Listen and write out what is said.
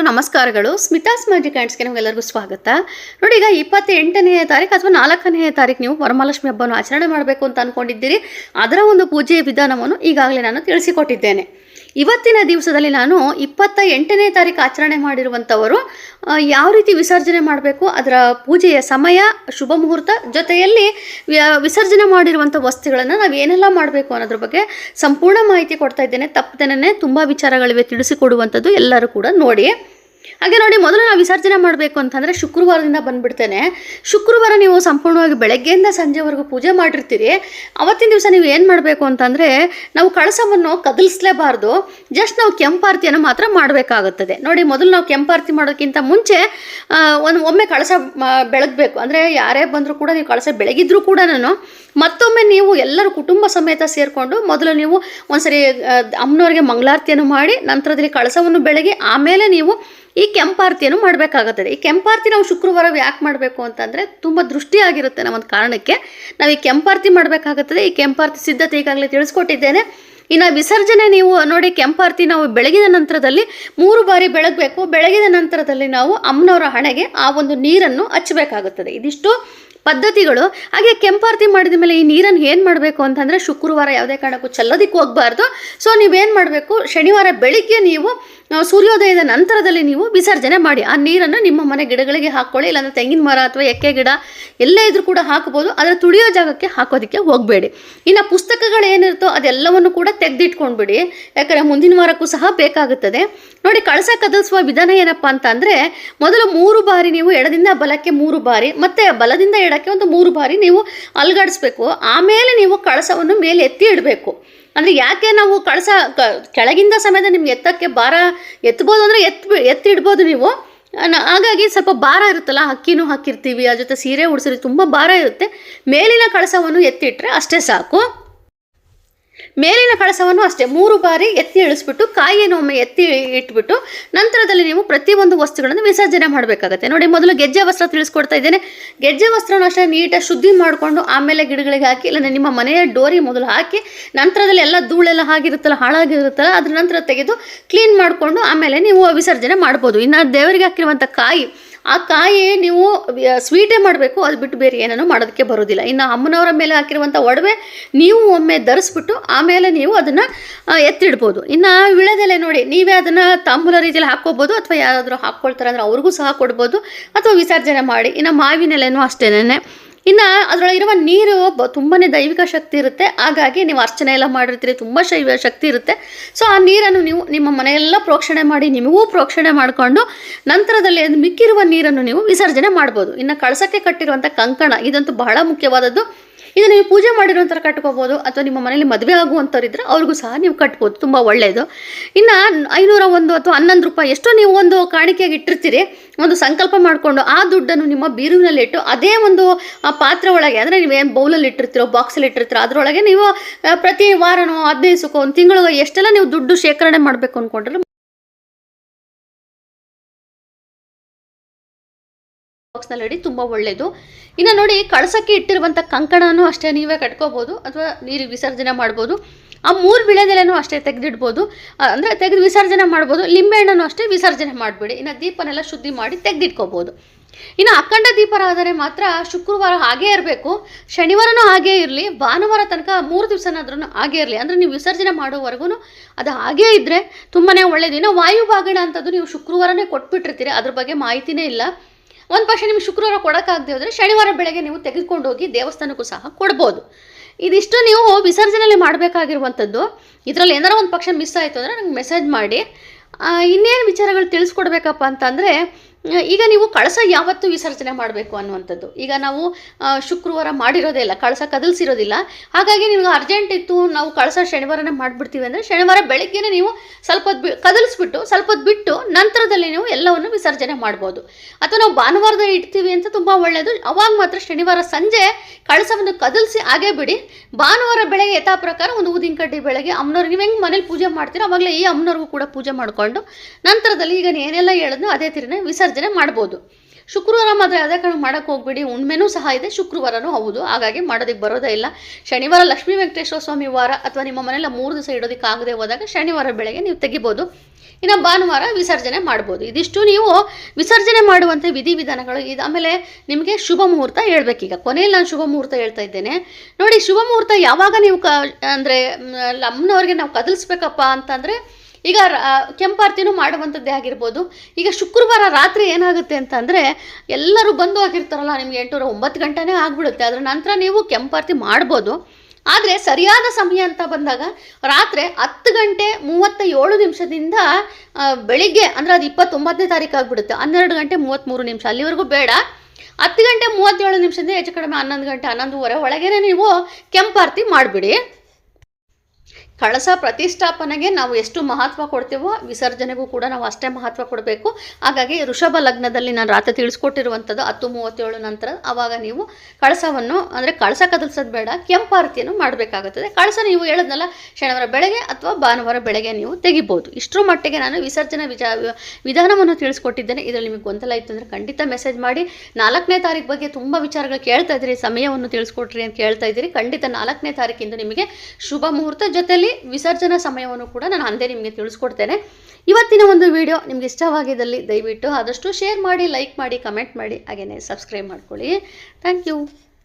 ನಮಸ್ಕಾರಗಳು. ಸ್ಮಿತಾಸ್ ಮ್ಯಾಜಿಕ್ ಹ್ಯಾಂಡ್ಸ್ಗೆ ನಿಮಗೆಲ್ಲರಿಗೂ ಸ್ವಾಗತ. ನೋಡಿ, ಈಗ 28ನೇ ತಾರೀಕು ಅಥವಾ 4ನೇ ತಾರೀಕು ನೀವು ವರಮಹಾಲಕ್ಷ್ಮಿ ಹಬ್ಬವನ್ನು ಆಚರಣೆ ಮಾಡಬೇಕು ಅಂತ ಅಂದ್ಕೊಂಡಿದ್ದೀರಿ. ಅದರ ಒಂದು ಪೂಜೆಯ ವಿಧಾನವನ್ನು ಈಗಾಗಲೇ ನಾನು ತಿಳಿಸಿಕೊಟ್ಟಿದ್ದೇನೆ. ಇವತ್ತಿನ ದಿವಸದಲ್ಲಿ ನಾನು 28ನೇ ತಾರೀಕು ಆಚರಣೆ ಮಾಡಿರುವಂಥವರು ಯಾವ ರೀತಿ ವಿಸರ್ಜನೆ ಮಾಡಬೇಕು, ಅದರ ಪೂಜೆಯ ಸಮಯ, ಶುಭ ಮುಹೂರ್ತ, ಜೊತೆಯಲ್ಲಿ ವಿಸರ್ಜನೆ ಮಾಡಿರುವಂಥ ವಸ್ತುಗಳನ್ನು ನಾವು ಏನೆಲ್ಲ ಮಾಡಬೇಕು ಅನ್ನೋದ್ರ ಬಗ್ಗೆ ಸಂಪೂರ್ಣ ಮಾಹಿತಿ ಕೊಡ್ತಾ ಇದ್ದೇನೆ. ತಪ್ಪದೇನೆ ತುಂಬ ವಿಚಾರಗಳಿವೆ ತಿಳಿಸಿಕೊಡುವಂಥದ್ದು, ಎಲ್ಲರೂ ಕೂಡ ನೋಡಿ. ಹಾಗೆ ನೋಡಿ, ಮೊದಲು ನಾವು ವಿಸರ್ಜನೆ ಮಾಡಬೇಕು ಅಂತಂದರೆ ಶುಕ್ರವಾರದಿಂದ ಬಂದುಬಿಡ್ತೇನೆ. ಶುಕ್ರವಾರ ನೀವು ಸಂಪೂರ್ಣವಾಗಿ ಬೆಳಗ್ಗೆಯಿಂದ ಸಂಜೆವರೆಗೂ ಪೂಜೆ ಮಾಡಿರ್ತೀರಿ. ಅವತ್ತಿನ ದಿವಸ ನೀವು ಏನು ಮಾಡಬೇಕು ಅಂತಂದರೆ, ನಾವು ಕಳಸವನ್ನು ಕದಲಿಸಲೇಬಾರ್ದು, ಜಸ್ಟ್ ನಾವು ಕೆಂಪಾರತಿಯನ್ನು ಮಾತ್ರ ಮಾಡಬೇಕಾಗುತ್ತದೆ. ನೋಡಿ, ಮೊದಲು ನಾವು ಕೆಂಪಾರತಿ ಮಾಡೋಕ್ಕಿಂತ ಮುಂಚೆ ಒಮ್ಮೆ ಕಳಸ ಬೆಳಗಬೇಕು. ಅಂದರೆ ಯಾರೇ ಬಂದರೂ ಕೂಡ ನೀವು ಕಳಸ ಬೆಳಗಿದ್ರೂ ಕೂಡ ಮತ್ತೊಮ್ಮೆ ನೀವು ಎಲ್ಲರೂ ಕುಟುಂಬ ಸಮೇತ ಸೇರಿಕೊಂಡು ಮೊದಲು ನೀವು ಒಂದ್ಸರಿ ಅಮ್ಮನವರಿಗೆ ಮಂಗಳಾರತಿಯನ್ನು ಮಾಡಿ, ನಂತರದಲ್ಲಿ ಕಳಸವನ್ನು ಬೆಳಗಿ ಆಮೇಲೆ ನೀವು ಈ ಕೆಂಪಾರತಿಯನ್ನು ಮಾಡಬೇಕಾಗುತ್ತದೆ. ಈ ಕೆಂಪಾರತಿ ನಾವು ಶುಕ್ರವಾರ ಯಾಕೆ ಮಾಡಬೇಕು ಅಂತಂದರೆ, ತುಂಬ ದೃಷ್ಟಿಯಾಗಿರುತ್ತೆ ಅನ್ನೋ ಒಂದು ಕಾರಣಕ್ಕೆ ನಾವು ಈ ಕೆಂಪಾರತಿ ಮಾಡಬೇಕಾಗುತ್ತದೆ. ಈ ಕೆಂಪಾರತಿ ಸಿದ್ಧತೆ ಈಗಾಗಲೇ ತಿಳಿಸ್ಕೊಟ್ಟಿದ್ದೇನೆ. ಇನ್ನು ವಿಸರ್ಜನೆ ನೀವು ನೋಡಿ, ಕೆಂಪಾರತಿ ನಾವು ಬೆಳಗಿದ ನಂತರದಲ್ಲಿ 3 ಬಾರಿ ಬೆಳಗಬೇಕು. ಬೆಳಗಿದ ನಂತರದಲ್ಲಿ ನಾವು ಅಮ್ಮನವರ ಹಣೆಗೆ ಆ ಒಂದು ನೀರನ್ನು ಹಚ್ಚಬೇಕಾಗುತ್ತದೆ. ಇದಿಷ್ಟು ಪದ್ಧತಿಗಳು. ಹಾಗೆ ಕೆಂಪಾರತಿ ಮಾಡಿದ ಮೇಲೆ ಈ ನೀರನ್ನು ಏನು ಮಾಡಬೇಕು ಅಂತಂದರೆ, ಶುಕ್ರವಾರ ಯಾವುದೇ ಕಾರಣಕ್ಕೂ ಚೆಲ್ಲೋದಕ್ಕೆ ಹೋಗಬಾರ್ದು. ಸೊ ನೀವೇನು ಮಾಡಬೇಕು, ಶನಿವಾರ ಬೆಳಿಗ್ಗೆ ನೀವು ಸೂರ್ಯೋದಯದ ನಂತರದಲ್ಲಿ ನೀವು ವಿಸರ್ಜನೆ ಮಾಡಿ. ಆ ನೀರನ್ನು ನಿಮ್ಮ ಮನೆ ಗಿಡಗಳಿಗೆ ಹಾಕ್ಕೊಳ್ಳಿ, ಇಲ್ಲಾಂದರೆ ತೆಂಗಿನ ಮರ ಅಥವಾ ಎಕ್ಕೆ ಗಿಡ ಎಲ್ಲೇ ಇದ್ರೂ ಕೂಡ ಹಾಕ್ಬೋದು. ಅದರ ತುಳಿಯೋ ಜಾಗಕ್ಕೆ ಹಾಕೋದಕ್ಕೆ ಹೋಗಬೇಡಿ. ಇನ್ನು ಪುಸ್ತಕಗಳೇನಿರುತ್ತೋ ಅದೆಲ್ಲವನ್ನು ಕೂಡ ತೆಗೆದಿಟ್ಕೊಂಡ್ಬಿಡಿ, ಯಾಕಂದರೆ ಮುಂದಿನ ವಾರಕ್ಕೂ ಸಹ ಬೇಕಾಗುತ್ತದೆ. ನೋಡಿ, ಕಳಸ ಕದಲಿಸುವ ವಿಧಾನ ಏನಪ್ಪ ಅಂತ ಅಂದರೆ, ಮೊದಲು 3 ಬಾರಿ ನೀವು ಎಡದಿಂದ ಬಲಕ್ಕೆ 3 ಬಾರಿ ಮತ್ತು ಬಲದಿಂದ ಎಡಕ್ಕೆ ಒಂದು 3 ಬಾರಿ ನೀವು ಅಲ್ಗಾಡಿಸ್ಬೇಕು. ಆಮೇಲೆ ನೀವು ಕಳಸವನ್ನು ಮೇಲೆ ಎತ್ತಿ ಇಡಬೇಕು. ಅಂದರೆ ಯಾಕೆ ನಾವು ಕಳಸ ಕೆಳಗಿಂದ ಸಮೇತ ನಿಮ್ಗೆ ಎತ್ತಕ್ಕೆ ಭಾರ ಎತ್ಬೋದು, ಅಂದರೆ ಎತ್ತಿಡ್ಬೋದು ನೀವು. ಹಾಗಾಗಿ ಸ್ವಲ್ಪ ಭಾರ ಇರುತ್ತಲ್ಲ, ಅಕ್ಕಿನೂ ಹಾಕಿರ್ತೀವಿ, ಅದ್ರ ಜೊತೆ ಸೀರೆ ಉಡಿಸಿರಿ, ತುಂಬ ಭಾರ ಇರುತ್ತೆ. ಮೇಲಿನ ಕಳಸವನ್ನು ಎತ್ತಿಟ್ರೆ ಅಷ್ಟೇ ಸಾಕು. ಮೇಲಿನ ಕಳಸವನ್ನು ಅಷ್ಟೇ 3 ಬಾರಿ ಎತ್ತಿ ಇಳಿಸ್ಬಿಟ್ಟು ಕಾಯಿಯನ್ನು ಒಮ್ಮೆ ಎತ್ತಿ ಇಟ್ಬಿಟ್ಟು ನಂತರದಲ್ಲಿ ನೀವು ಪ್ರತಿಯೊಂದು ವಸ್ತುಗಳನ್ನು ವಿಸರ್ಜನೆ ಮಾಡಬೇಕಾಗತ್ತೆ. ನೋಡಿ, ಮೊದಲು ಗೆಜ್ಜೆ ವಸ್ತ್ರ ತಿಳಿಸ್ಕೊಡ್ತಾ ಇದ್ದೇನೆ. ಗೆಜ್ಜೆ ವಸ್ತ್ರನ ಅಷ್ಟೇ ನೀಟಾಗಿ ಶುದ್ಧಿ ಮಾಡಿಕೊಂಡು ಆಮೇಲೆ ಗಿಡಗಳಿಗೆ ಹಾಕಿ, ಇಲ್ಲ ನಿಮ್ಮ ಮನೆಯ ಡೋರಿ ಮೊದಲು ಹಾಕಿ, ನಂತರದಲ್ಲಿ ಎಲ್ಲ ಧೂಳೆಲ್ಲ ಆಗಿರುತ್ತಲ್ಲ, ಹಾಳಾಗಿರುತ್ತಲ್ಲ, ಅದ್ರ ನಂತರ ತೆಗೆದು ಕ್ಲೀನ್ ಮಾಡಿಕೊಂಡು ಆಮೇಲೆ ನೀವು ವಿಸರ್ಜನೆ ಮಾಡ್ಬೋದು. ಇನ್ನು ದೇವರಿಗೆ ಹಾಕಿರುವಂಥ ಕಾಯಿ, ಆ ಕಾಯಿ ನೀವು ಸ್ವೀಟೇ ಮಾಡಬೇಕು, ಅದು ಬಿಟ್ಟು ಬೇರೆ ಏನೂ ಮಾಡೋದಕ್ಕೆ ಬರೋದಿಲ್ಲ. ಇನ್ನು ಅಮ್ಮನವರ ಮೇಲೆ ಹಾಕಿರುವಂಥ ಒಡವೆ ನೀವು ಒಮ್ಮೆ ಧರಿಸ್ಬಿಟ್ಟು ಆಮೇಲೆ ನೀವು ಅದನ್ನು ಎತ್ತಿಡ್ಬೋದು. ಇನ್ನು ವಿಳೆದೆಲೆ ನೋಡಿ, ನೀವೇ ಅದನ್ನು ತಾಂಬೂಲ ರೀತಿಯಲ್ಲಿ ಹಾಕ್ಕೋಬೋದು, ಅಥವಾ ಯಾರಾದರೂ ಹಾಕ್ಕೊಳ್ತಾರೆ ಅಂದರೆ ಅವ್ರಿಗೂ ಸಹ ಕೊಡ್ಬೋದು, ಅಥವಾ ವಿಸರ್ಜನೆ ಮಾಡಿ. ಇನ್ನು ಮಾವಿನೆಲೆನೂ ಅಷ್ಟೇನೆ. ಇನ್ನು ಅದರೊಳಗಿರುವ ನೀರು ತುಂಬಾ ದೈವಿಕ ಶಕ್ತಿ ಇರುತ್ತೆ. ಹಾಗಾಗಿ ನೀವು ಅರ್ಚನೆ ಎಲ್ಲ ಮಾಡಿರ್ತೀರಿ, ತುಂಬ ಶಕ್ತಿ ಇರುತ್ತೆ. ಸೊ ಆ ನೀರನ್ನು ನೀವು ನಿಮ್ಮ ಮನೆಯೆಲ್ಲ ಪ್ರೋಕ್ಷಣೆ ಮಾಡಿ, ನಿಮಗೂ ಪ್ರೋಕ್ಷಣೆ ಮಾಡಿಕೊಂಡು ನಂತರದಲ್ಲಿ ಮಿಕ್ಕಿರುವ ನೀರನ್ನು ನೀವು ವಿಸರ್ಜನೆ ಮಾಡ್ಬೋದು. ಇನ್ನು ಕಳಸಕ್ಕೆ ಕಟ್ಟಿರುವಂಥ ಕಂಕಣ, ಇದಂತೂ ಬಹಳ ಮುಖ್ಯವಾದದ್ದು. ಇದು ನೀವು ಪೂಜೆ ಮಾಡಿರೋಂಥರ ಕಟ್ಕೋಬೋದು, ಅಥವಾ ನಿಮ್ಮ ಮನೇಲಿ ಮದುವೆ ಆಗುವಂಥವ್ರಿದ್ರೆ ಅವ್ರಿಗೂ ಸಹ ನೀವು ಕಟ್ಬೋದು, ತುಂಬ ಒಳ್ಳೆಯದು. ಇನ್ನು 501 ಅಥವಾ 11 ರೂಪಾಯಿ ಎಷ್ಟೋ ನೀವು ಒಂದು ಕಾಣಿಕೆಯಾಗಿ ಇಟ್ಟಿರ್ತೀರಿ, ಒಂದು ಸಂಕಲ್ಪ ಮಾಡಿಕೊಂಡು ಆ ದುಡ್ಡನ್ನು ನಿಮ್ಮ ಬೀರುವಿನಲ್ಲಿ ಇಟ್ಟು ಅದೇ ಒಂದು ಪಾತ್ರೆ ಒಳಗೆ, ಅಂದರೆ ನೀವೇನು ಬೌಲಲ್ಲಿ ಇಟ್ಟಿರ್ತೀರೋ, ಬಾಕ್ಸಲ್ಲಿ ಇಟ್ಟಿರ್ತೀರೋ, ಅದರೊಳಗೆ ನೀವು ಪ್ರತಿ ವಾರನೋ 15 ದಿವಸಕ್ಕೋ 1 ತಿಂಗಳು ಎಷ್ಟೆಲ್ಲ ನೀವು ದುಡ್ಡು ಶೇಖರಣೆ ಮಾಡಬೇಕು ಅಂದ್ಕೊಂಡ್ರೆ ಬಾಕ್ಸ್ನಲ್ಲಿ ಇಡಿ, ತುಂಬ ಒಳ್ಳೆಯದು. ಇನ್ನು ನೋಡಿ, ಕಳಸಕ್ಕೆ ಇಟ್ಟಿರುವಂಥ ಕಂಕಣನೂ ಅಷ್ಟೇ ನೀವೇ ಕಟ್ಕೋಬೋದು, ಅಥವಾ ನೀರಿಗೆ ವಿಸರ್ಜನೆ ಮಾಡ್ಬೋದು. ಆ 3 ವಿಳೆದೆಲೆನೂ ಅಷ್ಟೇ ತೆಗೆದಿಡ್ಬೋದು, ಅಂದರೆ ತೆಗೆದು ವಿಸರ್ಜನೆ ಮಾಡ್ಬೋದು. ಲಿಂಬೆಹಣ್ಣನ್ನು ಅಷ್ಟೇ ವಿಸರ್ಜನೆ ಮಾಡಿಬಿಡಿ. ಇನ್ನು ದೀಪನೆಲ್ಲ ಶುದ್ಧಿ ಮಾಡಿ ತೆಗೆದಿಟ್ಕೋಬೋದು. ಇನ್ನು ಅಖಂಡ ದೀಪ ಆದರೆ ಮಾತ್ರ ಶುಕ್ರವಾರ ಹಾಗೇ ಇರಬೇಕು, ಶನಿವಾರನೂ ಹಾಗೇ ಇರಲಿ, ಭಾನುವಾರ ತನಕ 3 ದಿವಸನಾದ್ರೂ ಹಾಗೇ ಇರಲಿ. ಅಂದರೆ ನೀವು ವಿಸರ್ಜನೆ ಮಾಡೋವರೆಗೂ ಅದು ಹಾಗೇ ಇದ್ದರೆ ತುಂಬಾ ಒಳ್ಳೆಯದು. ಇನ್ನು ವಾಯುಭಾಗಣ ಅಂಥದ್ದು ನೀವು ಶುಕ್ರವಾರನೇ ಕೊಟ್ಬಿಟ್ಟಿರ್ತೀರಿ, ಅದ್ರ ಬಗ್ಗೆ ಮಾಹಿತಿನೇ ಇಲ್ಲ. ಒಂದು ಪಕ್ಷ ನಿಮಗೆ ಶುಕ್ರವಾರ ಕೊಡೋಕ್ಕಾಗದೆ ಹೋದರೆ ಶನಿವಾರ ಬೆಳಗ್ಗೆ ನೀವು ತೆಗೆದುಕೊಂಡು ಹೋಗಿ ದೇವಸ್ಥಾನಕ್ಕೂ ಸಹ ಕೊಡ್ಬೋದು. ಇದಿಷ್ಟು ನೀವು ವಿಸರ್ಜನೆಯಲ್ಲಿ ಮಾಡಬೇಕಾಗಿರುವಂಥದ್ದು. ಇದರಲ್ಲಿ ಏನಾರ ಒಂದು ಪಕ್ಷ ಮಿಸ್ ಆಯಿತು ಅಂದರೆ ನನಗೆ ಮೆಸೇಜ್ ಮಾಡಿ. ಇನ್ನೇನು ವಿಚಾರಗಳು ತಿಳಿಸ್ಕೊಡ್ಬೇಕಪ್ಪ ಅಂತಂದರೆ, ಈಗ ನೀವು ಕಳಸ ಯಾವತ್ತೂ ವಿಸರ್ಜನೆ ಮಾಡಬೇಕು ಅನ್ನುವಂಥದ್ದು. ಈಗ ನಾವು ಶುಕ್ರವಾರ ಮಾಡಿರೋದೇ ಇಲ್ಲ, ಕಳಸ ಕದಲಿಸಿರೋದಿಲ್ಲ. ಹಾಗಾಗಿ ನಿಮ್ಗೆ ಅರ್ಜೆಂಟ್ ಇತ್ತು, ನಾವು ಕಳಸ ಶನಿವಾರನೇ ಮಾಡಿಬಿಡ್ತೀವಿ ಅಂದರೆ ಶನಿವಾರ ಬೆಳಗ್ಗೆನೇ ನೀವು ಸ್ವಲ್ಪ ಹೊತ್ತು ಕದಲಿಸ್ಬಿಟ್ಟು ಸ್ವಲ್ಪ ಹೊತ್ತು ಬಿಟ್ಟು ನಂತರದಲ್ಲಿ ನೀವು ಎಲ್ಲವನ್ನು ವಿಸರ್ಜನೆ ಮಾಡ್ಬೋದು. ಅಥವಾ ನಾವು ಭಾನುವಾರದಲ್ಲಿ ಇಡ್ತೀವಿ ಅಂತ ತುಂಬ ಒಳ್ಳೆಯದು. ಅವಾಗ ಮಾತ್ರ ಶನಿವಾರ ಸಂಜೆ ಕಳಸವನ್ನು ಕದಲಿಸಿ ಹಾಗೇ ಬಿಡಿ. ಭಾನುವಾರ ಬೆಳಗ್ಗೆ ಯಥಾ ಪ್ರಕಾರ ಒಂದು ಊದಿನ ಕಡ್ಡಿ ಬೆಳಗ್ಗೆ ಅಮ್ಮನವ್ರಿಗೆ ನೀವು ಹೆಂಗೆ ಮನೇಲಿ ಪೂಜೆ ಮಾಡ್ತೀರೋ ಅವಾಗಲೇ ಈ ಅಮ್ಮನವ್ರಿಗೂ ಕೂಡ ಪೂಜೆ ಮಾಡಿಕೊಂಡು ನಂತರದಲ್ಲಿ ಈಗ ಏನೆಲ್ಲ ಹೇಳಿದ್ನೋ ಅದೇ ಥರನೇ ವಿಸರ್ಜನೆ ಮಾಡ್ಬೋದು. ಶುಕ್ರವಾರ ಮಾತ್ರ ಯಾವುದೇ ಕಾರಣ ಮಾಡೋಕ್ಕೆ ಹೋಗ್ಬಿಡಿ. ಹುಣ್ಮೆನೂ ಸಹ ಇದೆ, ಶುಕ್ರವಾರನೂ ಹೌದು, ಹಾಗಾಗಿ ಮಾಡೋದಕ್ಕೆ ಬರೋದೇ ಇಲ್ಲ. ಶನಿವಾರ ಲಕ್ಷ್ಮೀ ವೆಂಕಟೇಶ್ವರ ಸ್ವಾಮಿ ವಾರ ಅಥವಾ ನಿಮ್ಮ ಮನೆಯಲ್ಲ 3 ದಿವಸ ಇಡೋದಕ್ಕೆ ಆಗದೆ ಹೋದಾಗ ಶನಿವಾರ ಬೆಳಗ್ಗೆ ನೀವು ತೆಗಿಬೋದು. ಇನ್ನು ಭಾನುವಾರ ವಿಸರ್ಜನೆ ಮಾಡ್ಬೋದು. ಇದಿಷ್ಟು ನೀವು ವಿಸರ್ಜನೆ ಮಾಡುವಂಥ ವಿಧಿವಿಧಾನಗಳು. ಇದು ಆಮೇಲೆ ನಿಮಗೆ ಶುಭ ಮುಹೂರ್ತ ಹೇಳ್ಬೇಕೀಗ. ಕೊನೆಯಲ್ಲಿ ನಾನು ಶುಭ ಮುಹೂರ್ತ ಹೇಳ್ತಾ ಇದ್ದೇನೆ ನೋಡಿ. ಶುಭ ಮುಹೂರ್ತ ಯಾವಾಗ ನೀವು ಅಂದರೆ ಅಮ್ಮನವ್ರಿಗೆ ನಾವು ಕದಲಿಸ್ಬೇಕಪ್ಪ ಅಂತಂದರೆ ಈಗ ಕೆಂಪಾರತಿನೂ ಮಾಡುವಂಥದ್ದೇ ಆಗಿರ್ಬೋದು. ಈಗ ಶುಕ್ರವಾರ ರಾತ್ರಿ ಏನಾಗುತ್ತೆ ಅಂತಂದರೆ ಎಲ್ಲರೂ ಬಂದು ಆಗಿರ್ತಾರಲ್ಲ, ನಿಮಗೆ 8 9 ಗಂಟೆನೇ ಆಗಿಬಿಡುತ್ತೆ. ಅದರ ನಂತರ ನೀವು ಕೆಂಪಾರತಿ ಮಾಡ್ಬೋದು. ಆದರೆ ಸರಿಯಾದ ಸಮಯ ಅಂತ ಬಂದಾಗ ರಾತ್ರಿ 10:37 ಬೆಳಿಗ್ಗೆ ಅಂದರೆ ಅದು 29ನೇ ತಾರೀಕು ಆಗಿಬಿಡುತ್ತೆ. 12:33 ಅಲ್ಲಿವರೆಗೂ ಬೇಡ. 10:37 ಹೆಚ್ಚು ಕಡಿಮೆ 11 ಗಂಟೆ 11:30 ಒಳಗೇ ನೀವು ಕೆಂಪಾರತಿ ಮಾಡಿಬಿಡಿ. ಕಳಸ ಪ್ರತಿಷ್ಠಾಪನೆಗೆ ನಾವು ಎಷ್ಟು ಮಹತ್ವ ಕೊಡ್ತೀವೋ ವಿಸರ್ಜನೆಗೂ ಕೂಡ ನಾವು ಅಷ್ಟೇ ಮಹತ್ವ ಕೊಡಬೇಕು. ಹಾಗಾಗಿ ವೃಷಭ ಲಗ್ನದಲ್ಲಿ ನಾನು ರಾತ್ರಿ ತಿಳಿಸ್ಕೊಟ್ಟಿರುವಂಥದ್ದು 10:37 ನಂತರ ಆವಾಗ ನೀವು ಕಳಸವನ್ನು ಅಂದರೆ ಕಳಸ ಕದಲ್ಸೋದು ಬೇಡ, ಕೆಂಪಾರತಿಯನ್ನು ಮಾಡಬೇಕಾಗುತ್ತದೆ. ಕಳಸ ನೀವು ಹೇಳಿದ್ನಲ್ಲ ಶನಿವಾರ ಬೆಳಗ್ಗೆ ಅಥವಾ ಭಾನುವಾರ ಬೆಳಗ್ಗೆ ನೀವು ತೆಗಿಬೋದು. ಇಷ್ಟರ ಮಟ್ಟಿಗೆ ನಾನು ವಿಸರ್ಜನೆ ವಿಧಾನವನ್ನು ತಿಳಿಸ್ಕೊಟ್ಟಿದ್ದೇನೆ. ಇದರಲ್ಲಿ ನಿಮಗೆ ಗೊಂದಲ ಇತ್ತು ಅಂದರೆ ಖಂಡಿತ ಮೆಸೇಜ್ ಮಾಡಿ. 4ನೇ ತಾರೀಕು ಬಗ್ಗೆ ತುಂಬ ವಿಚಾರಗಳು ಕೇಳ್ತಾ ಇದ್ದೀರಿ, ಸಮಯವನ್ನು ತಿಳಿಸ್ಕೊಟ್ರಿ ಅಂತ ಕೇಳ್ತಾ ಇದ್ದೀರಿ. ಖಂಡಿತ 4ನೇ ತಾರೀಕಿಂದ ನಿಮಗೆ ಶುಭ ಮುಹೂರ್ತ ಜೊತೆಲಿ ವಿಸರ್ಜನಾ ಸಮಯವನ್ನು ಕೂಡ ನಾನು ಅಂದೇ ನಿಮಗೆ ತಿಳಿಸ್ಕೊಡ್ತೇನೆ. ಇವತ್ತಿನ ಒಂದು ವಿಡಿಯೋ ನಿಮ್ಗೆ ಇಷ್ಟವಾಗಿದ್ದಲ್ಲಿ ದಯವಿಟ್ಟು ಆದಷ್ಟು ಶೇರ್ ಮಾಡಿ, ಲೈಕ್ ಮಾಡಿ, ಕಮೆಂಟ್ ಮಾಡಿ, ಹಾಗೆಯೇ ಸಬ್ಸ್ಕ್ರೈಬ್ ಮಾಡ್ಕೊಳ್ಳಿ. Thank you.